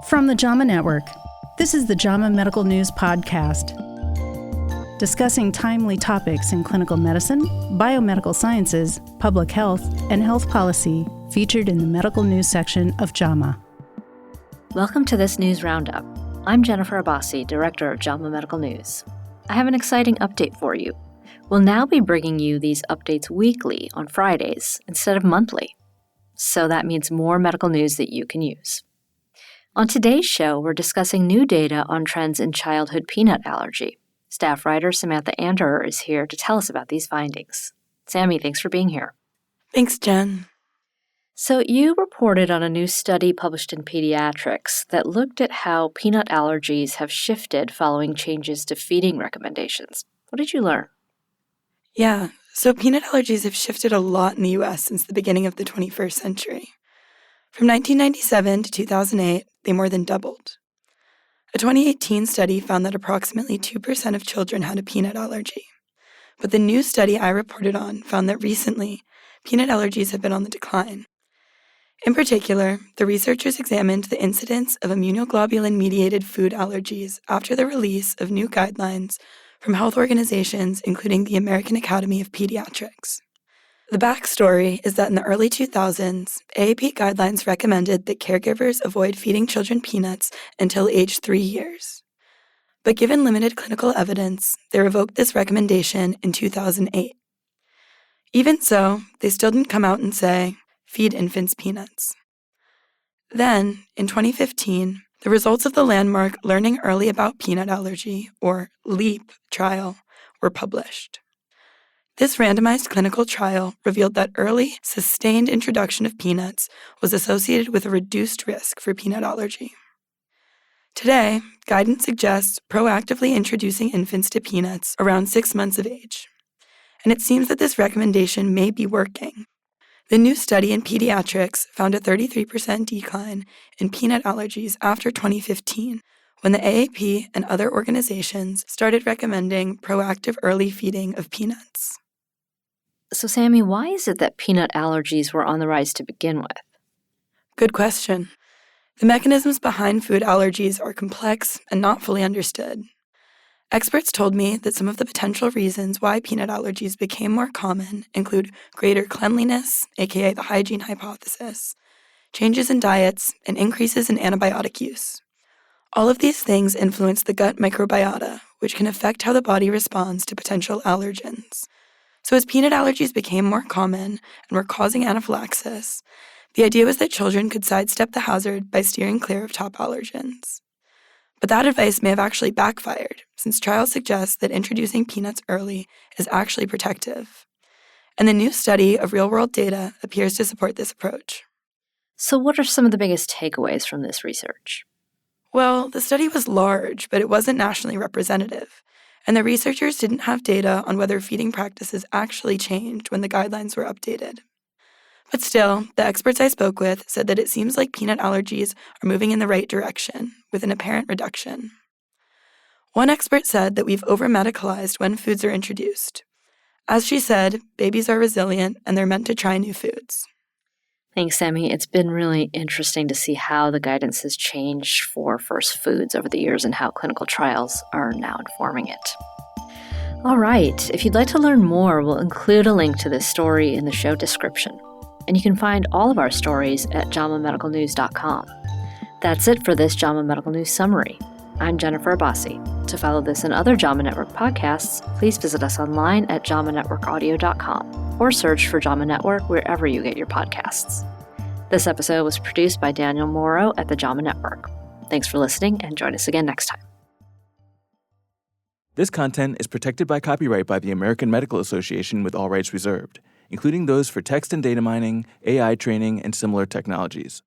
From the JAMA Network, this is the JAMA Medical News Podcast, discussing timely topics in clinical medicine, biomedical sciences, public health, and health policy, featured in the medical news section of JAMA. Welcome to this news roundup. I'm Jennifer Abbasi, Director of JAMA Medical News. I have an exciting update for you. We'll now be bringing you these updates weekly on Fridays instead of monthly. So that means more medical news that you can use. On today's show, we're discussing new data on trends in childhood peanut allergy. Staff writer Samantha Anderer is here to tell us about these findings. Sammy, thanks for being here. Thanks, Jen. So you reported on a new study published in Pediatrics that looked at how peanut allergies have shifted following changes to feeding recommendations. What did you learn? Yeah, so peanut allergies have shifted a lot in the U.S. since the beginning of the 21st century. From 1997 to 2008, they more than doubled. A 2018 study found that approximately 2% of children had a peanut allergy. But the new study I reported on found that recently, peanut allergies have been on the decline. In particular, the researchers examined the incidence of immunoglobulin-mediated food allergies after the release of new guidelines from health organizations, including the American Academy of Pediatrics. The backstory is that in the early 2000s, AAP guidelines recommended that caregivers avoid feeding children peanuts until age 3 years. But given limited clinical evidence, they revoked this recommendation in 2008. Even so, they still didn't come out and say, feed infants peanuts. Then, in 2015, the results of the landmark Learning Early About Peanut Allergy, or LEAP, trial were published. This randomized clinical trial revealed that early, sustained introduction of peanuts was associated with a reduced risk for peanut allergy. Today, guidance suggests proactively introducing infants to peanuts around 6 months of age. And it seems that this recommendation may be working. The new study in Pediatrics found a 33% decline in peanut allergies after 2015, when the AAP and other organizations started recommending proactive early feeding of peanuts. So, Sammy, why is it that peanut allergies were on the rise to begin with? Good question. The mechanisms behind food allergies are complex and not fully understood. Experts told me that some of the potential reasons why peanut allergies became more common include greater cleanliness, aka the hygiene hypothesis, changes in diets, and increases in antibiotic use. All of these things influence the gut microbiota, which can affect how the body responds to potential allergens. So as peanut allergies became more common and were causing anaphylaxis, the idea was that children could sidestep the hazard by steering clear of top allergens. But that advice may have actually backfired, since trials suggest that introducing peanuts early is actually protective. And the new study of real-world data appears to support this approach. So what are some of the biggest takeaways from this research? Well, the study was large, but it wasn't nationally representative. And the researchers didn't have data on whether feeding practices actually changed when the guidelines were updated. But still, the experts I spoke with said that it seems like peanut allergies are moving in the right direction, with an apparent reduction. One expert said that we've over-medicalized when foods are introduced. As she said, babies are resilient and they're meant to try new foods. Thanks, Sammy. It's been really interesting to see how the guidance has changed for first foods over the years and how clinical trials are now informing it. All right, if you'd like to learn more, we'll include a link to this story in the show description. And you can find all of our stories at jamamedicalnews.com. That's it for this JAMA Medical News Summary. I'm Jennifer Abbasi. To follow this and other JAMA Network podcasts, please visit us online at jamanetworkaudio.com or search for JAMA Network wherever you get your podcasts. This episode was produced by Daniel Morrow at the JAMA Network. Thanks for listening, and join us again next time. This content is protected by copyright by the American Medical Association with all rights reserved, including those for text and data mining, AI training, and similar technologies.